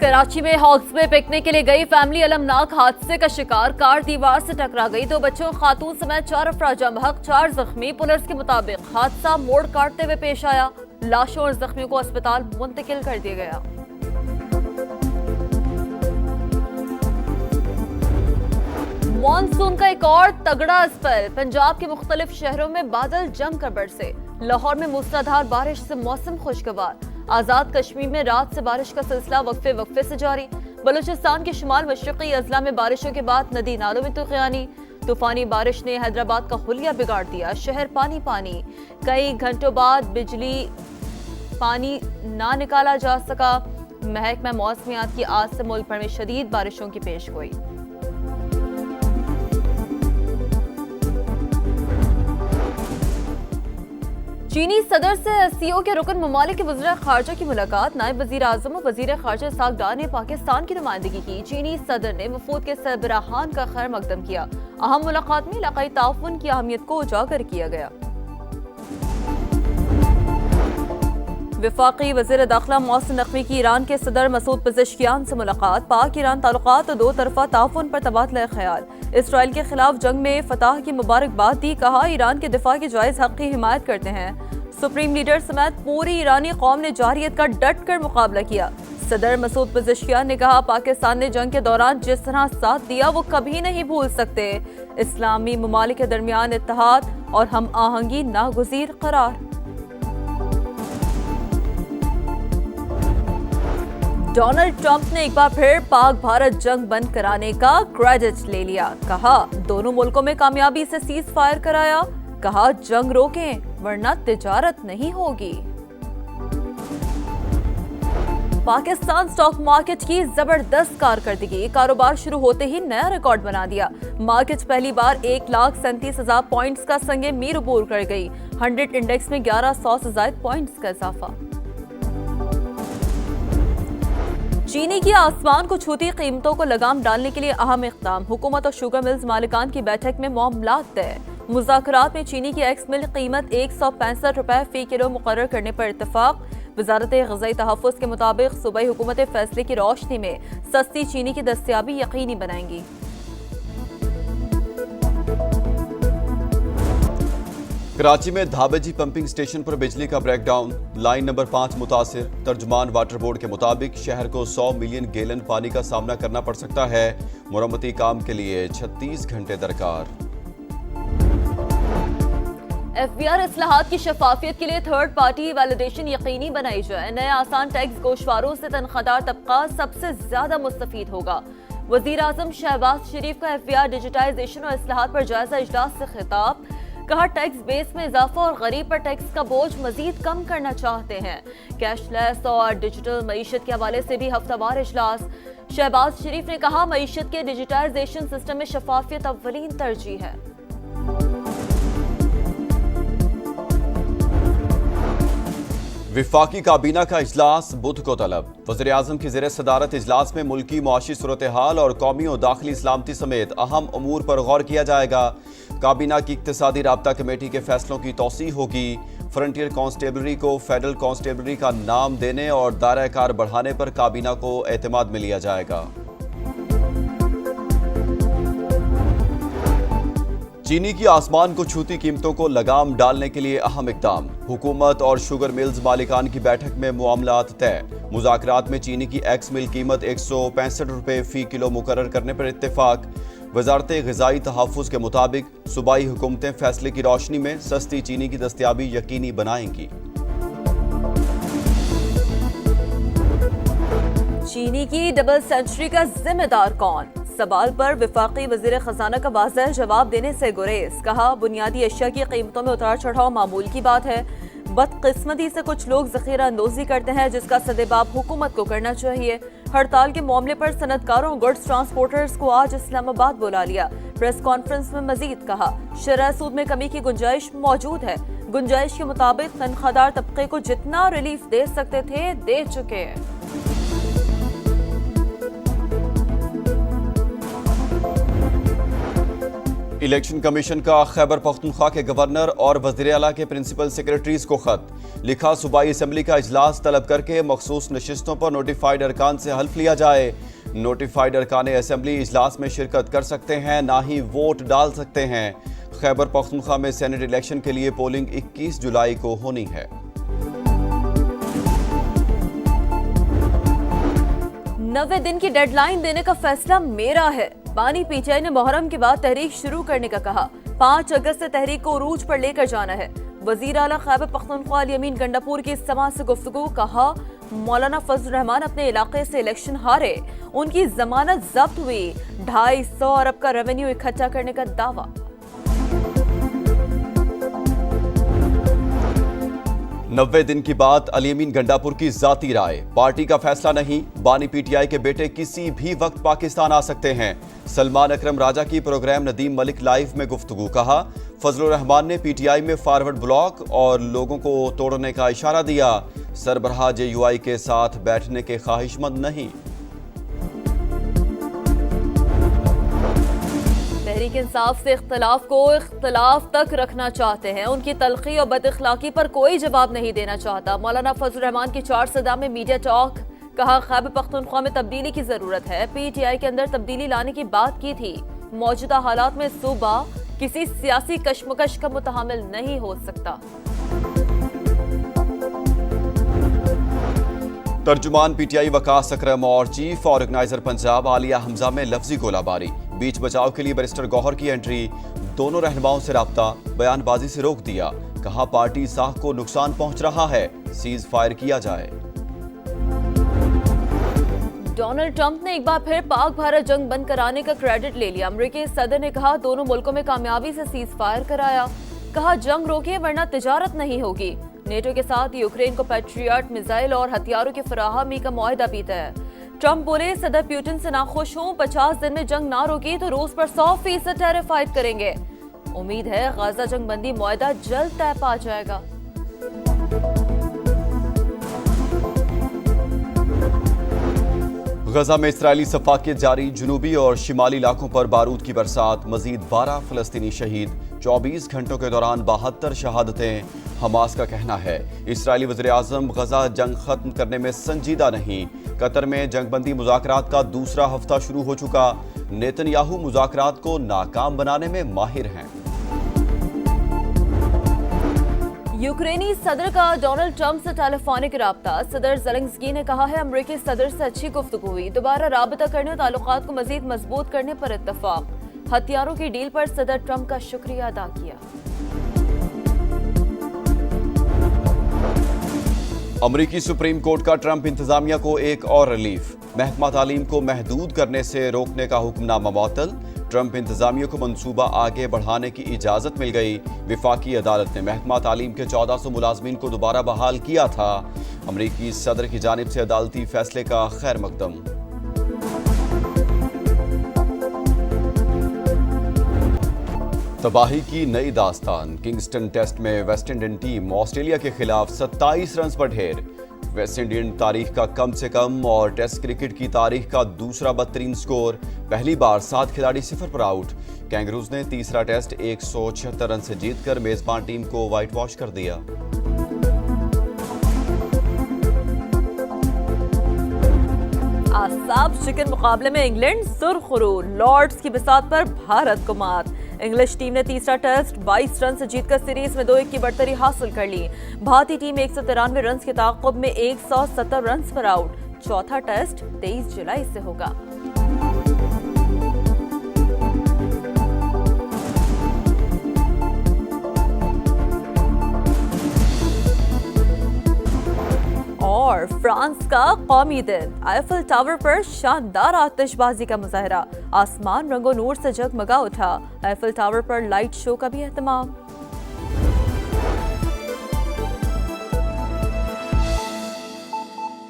कराची में हॉक्स में पिकनिक के लिए गई फैमिली अलमनाक हादसे का शिकार। कार दीवार से टकरा गई। 2 बच्चों खातून समेत 4 अफराद जम हक, 4 जख्मी। पुलिस के मुताबिक हादसा मोड़ काटते हुए पेश आया। लाशों और जख्मियों को अस्पताल मुंतकिल कर दिया गया। मॉनसून का एक और तगड़ा स्पेल। पंजाब के मुख्तलिफ शहरों में बादल जमकर बरसे। लाहौर में मूसलाधार बारिश से मौसम खुशगवार। आजाद कश्मीर में रात से बारिश का सिलसिला वक्फे वक्फे से जारी। बलूचिस्तान के शुमाल मशरक़ी अजला में बारिशों के बाद नदी नालों में तूफ़ानी। तूफानी बारिश ने हैदराबाद का हुलिया बिगाड़ दिया। शहर पानी पानी। कई घंटों बाद बिजली पानी ना निकाला जा सका। महकमा मौसमियात की आज से मुल्क भर में शदीद बारिशों की पेशगोई। चीनी सदर से एससीओ के रुकन ममालिक के वज़ीर ख़ारजा की मुलाकात। नायब वज़ीर आज़म और वज़ीर ख़ारजा इस्हाक़ डार ने पाकिस्तान की नुमाइंदगी की। चीनी सदर ने वफूद के सरबराहान का खैर मकदम किया। अहम मुलाकात में इलाक़ाई ताउन की अहमियत को उजागर किया गया। वफाकी वज़ीर दाखिला मोहसिन नकवी की ईरान के सदर मसूद पेज़ेश्कियान से मुलाकात। पाक ईरान ताल्लुकात और 2 तरफ़ा ताउन पर तबादला ख्याल। इसराइल के खिलाफ जंग में फतह की मुबारकबाद दी। कहा ईरान के दिफा की जायज़ हक़ की हिमायत करते हैं। सुप्रीम लीडर समेत पूरी ईरानी कौम ने जारियत का डट कर मुकाबला किया। सदर मसूद पेज़ेश्कियान ने कहा पाकिस्तान ने जंग के दौरान जिस तरह साथ दिया वो कभी नहीं भूल सकते। इस्लामी ममालिक के दरमियान इत्तेहाद और हम आहंगी नागुज़ीर करार। डोनाल्ड ट्रंप ने एक बार फिर पाक भारत जंग बंद कराने का क्रेडिट ले लिया। कहा दोनों मुल्कों में कामयाबी से सीज फायर कराया। कहा जंग रोकें वरना तिजारत नहीं होगी। पाकिस्तान स्टॉक मार्केट की जबरदस्त कारकर्दगी। कारोबार शुरू होते ही नया रिकॉर्ड बना दिया। मार्केट पहली बार 1,37,000 पॉइंट्स का संगे मीर अबूर कर गई। 100 इंडेक्स में 1100 से ज्यादा पॉइंट्स का इजाफा। चीनी की आसमान को छूती कीमतों को लगाम डालने के लिए अहम इक़दाम। हुकूमत और शुगर मिल्स मालिकान की बैठक में मामलात तय। मुज़ाकरात में चीनी की एक्स मिल कीमत 165 रुपए फी किलो मुकर्रर करने पर इत्तफाक। वजारत ग़िज़ाई तहफ़्फ़ुज़ के मुताबिक सूबाई हुकूमत फैसले की रोशनी में सस्ती चीनी की दस्तयाबी यकीनी बनाएंगी। कराची में धाबेजी पंपिंग स्टेशन पर बिजली का ब्रेकडाउन। लाइन नंबर 5 मुतासिर। तर्जुमान वाटर बोर्ड के मुताबिक शहर को 100 मिलियन गैलन पानी का सामना करना पड़ सकता है। मुरम्मती काम के लिए 36 घंटे दरकार। FBR इस्लाहात की शफाफियत के लिए थर्ड पार्टी वैलिडेशन यकीनी बनाई जाए। नए आसान टैक्स गोशवारों से तनख्वाहदार तबका सबसे ज्यादा मुस्तफीद होगा। वजीर आजम शहबाज शरीफ का FBR डिजिटाइजेशन और इस्लाहात पर जायजा इजलास से खिताब। कहा टैक्स बेस में इजाफा और गरीब पर टैक्स का बोझ मजीद कम करना चाहते हैं। कैशलेस और डिजिटल मईशत के हवाले से भी हफ्तावार इजलास। शहबाज शरीफ ने कहा मईशत के डिजिटाइजेशन सिस्टम में शफाफियत अव्वलीन तरजीह है। विफाकी काबीना का इजलास बुध को तलब। वज़ीर आज़म की ज़ेर सदारत इजलास में मुल्की मुआशी सूरत हाल और कौमी और दाखिली सलामती समेत अहम अमूर पर गौर किया जाएगा। काबीना की इक्तिसादी राब्ता कमेटी के फैसलों की तौसी होगी। फ्रंटियर कांस्टेबलरी को फेडरल कांस्टेबलरी का नाम देने और दायरा कार बढ़ाने पर काबीना को एतमाद में लिया जाएगा। चीनी की आसमान को छूती कीमतों को लगाम डालने के लिए अहम इक़दाम। हुकूमत और शुगर मिल्स मालिकान की बैठक में मामलात तय। मुज़ाकरात में चीनी की एक्स मिल कीमत 165 रुपए फी किलो मुकर्रर करने पर इत्तेफाक। वजारत ग़िज़ाई तहफ़्फ़ुज़ के मुताबिक सूबाई हुकूमतें फैसले की रोशनी में सस्ती चीनी की दस्तयाबी यकीनी बनाएंगी। चीनी की डबल सेंचुरी का जिम्मेदार कौन? सवाल पर विफाकी वज़ीर खजाना का वाज़ेह जवाब देने से गुरेज। कहा बुनियादी अशिया की कीमतों में उतार चढ़ाव मामूल की बात है। बदकिस्मती से कुछ लोग ज़ख़ीरा अंदोज़ी करते हैं जिसका सदेबाब हुकूमत को करना चाहिए। हड़ताल के मामले पर सनतकारों गुड्स ट्रांसपोर्टर्स को आज इस्लामाबाद बुला लिया। प्रेस कॉन्फ्रेंस में मजीद कहा शरह सूद में कमी की गुंजाइश मौजूद है। गुंजाइश के मुताबिक तनख्वाहदार तबके को जितना रिलीफ दे सकते थे दे चुके हैं। इलेक्शन कमीशन का खैबर पख्तूनख्वा के गवर्नर और वज़ीर आला के प्रिंसिपल सेक्रेटरीज को खत लिखा। सूबाई असम्बली का इजलास तलब करके मखसूस नशिस्तों पर नोटिफाइड अरकान से हल्फ लिया जाए। नोटिफाइड अरकान असम्बली इजलास में शिरकत कर सकते हैं, ना ही वोट डाल सकते हैं। खैबर पख्तूनख्वा में सेनेट इलेक्शन के लिए पोलिंग 21 जुलाई को होनी है। नब्बे दिन की डेडलाइन देने का फैसला मेरा है। बानी पीटीआई ने मुहर्रम के बाद तहरीक शुरू करने का कहा। 5 अगस्त से तहरीक को उरूज पर लेकर जाना है। वजीर आला खैबर पख्तूनख्वा अल यमीन गंडापुर की इज्तिमा से गुफ्तगू। कहा, मौलाना फजल रहमान अपने इलाके से इलेक्शन हारे, उनकी जमानत जब्त हुई। 250 अरब का रेवेन्यू इकट्ठा करने का दावा। नब्बे दिन की बात अल यमीन गंडापुर की जाती राय। पार्टी का फैसला नहीं, बानी पीटीआई के बेटे किसी भी वक्त पाकिस्तान आ सकते हैं। सलमान अकरम राजा की प्रोग्राम नदीम मलिक लाइव में गुफ्तगू। कहा, फजल रहमान ने पीटीआई में फॉरवर्ड ब्लॉक और लोगों को तोड़ने का इशारा दिया। सरबराह JUI के साथ बैठने के ख्वाहिशमंद नहीं। तहरीक इंसाफ से इख्तलाफ को इख्तलाफ तक रखना चाहते हैं। उनकी तलखी और बदअखलाकी पर कोई जवाब नहीं देना चाहता। मौलाना फजल रहमान की 4 सदा में मीडिया टॉक। कहा, खैबर पख्तूनख्वा में तब्दीली की जरूरत है। पीटीआई के अंदर तब्दीली लाने की बात की थी। मौजूदा हालात में सूबा किसी सियासी कशमकश का मुतहम्मिल नहीं हो सकता। तर्जुमान पीटीआई वकास अकरम और चीफ ऑर्गेनाइजर पंजाब आलिया हमजा में लफ्जी गोलाबारी। बीच बचाव के लिए बैरिस्टर गौहर की एंट्री। दोनों रहनुमाओं से राब्ता, बयानबाजी से रोक दिया। कहा, पार्टी साख को नुकसान पहुंच रहा है, सीज फायर किया जाए। डोनाल्ड ट्रंप ने एक बार फिर पाक भारत जंग बंद कराने का क्रेडिट ले लिया। अमेरिकी सदर ने कहा, दोनों मुल्कों में कामयाबी से सीज फायर कराया। कहा, जंग रोकिए वरना तिजारत नहीं होगी। नेटो के साथ यूक्रेन को पैट्रियट मिसाइल और हथियारों की फराहमी का मुआहदा भी तय। ट्रंप बोले, सदर पुतिन से नाखुश हूं, 50 दिन में जंग ना रोकी तो रूस पर 100% टैरिफ आयद करेंगे। उम्मीद है गाजा जंग बंदी मुआहदा जल्द तय पा जाएगा। गजा में इसराइली सफाकियत जारी। जुनूबी और शिमाली इलाकों पर बारूद की बरसात। मजीद 12 फलस्तीनी शहीद। 24 घंटों के दौरान 72 शहादतें। हमास का कहना है, इसराइली वज़ीर-ए-आज़म गजा जंग खत्म करने में संजीदा नहीं। कतर में जंगबंदी मुज़ाकरात का दूसरा हफ्ता शुरू हो चुका। नेतन्याहू मुज़ाकरात को नाकाम बनाने में माहिर हैं। यूक्रेनी सदर का डोनाल्ड ट्रंप से टेलीफोनिक राब्ता। सदर ज़ेलेंस्की ने कहा है, अमेरिकी सदर से अच्छी गुफ्तगू हुई। दोबारा राबता करने और ताल्लुकात को मजीद मजबूत करने पर इत्तफाक। हथियारों की डील पर सदर ट्रंप का शुक्रिया अदा किया। अमरीकी सुप्रीम कोर्ट का ट्रंप इंतजामिया को एक और रिलीफ। महकमा तालीम को महदूद करने से रोकने का हुक्मनामा मुअत्तल। ट्रंप इंतजामिया को मंसूबा आगे बढ़ाने की इजाजत मिल गई। विफाकी अदालत ने महकमा तालीम के 1400 मुलाजमीन को दोबारा बहाल किया था। अमरीकी सदर की जानिब से अदालती फैसले का खैर मकदम। तबाही की नई दास्तान। किंगस्टन टेस्ट में वेस्ट इंडियन टीम ऑस्ट्रेलिया के खिलाफ 27 रन पर ढेर। वेस्ट इंडियन तारीख का कम से कम और टेस्ट क्रिकेट की तारीख का दूसरा बदतरीन स्कोर। पहली बार 7 खिलाड़ी 0 पर आउट। कैंगरूज ने तीसरा टेस्ट 176 रन से जीतकर मेजबान टीम को व्हाइट वॉश कर दिया। आसाब शिकन मुकाबले में इंग्लैंड सुरखरू। लॉर्ड्स की बिसात पर भारत को मात। इंग्लिश टीम ने तीसरा टेस्ट 22 रन से जीतकर सीरीज में 2-1 की बढ़तरी हासिल कर ली। भारतीय टीम 193 रन के ताक़ुब में 170 रन पर आउट। चौथा टेस्ट 23 जुलाई से होगा। और फ्रांस का कौमी दिन। आईफल टावर पर शानदार आतिशबाजी का मुजाहरा। आसमान रंगो नूर से जगमगा उठा। आईफल टावर पर लाइट शो का भी एहतमाम।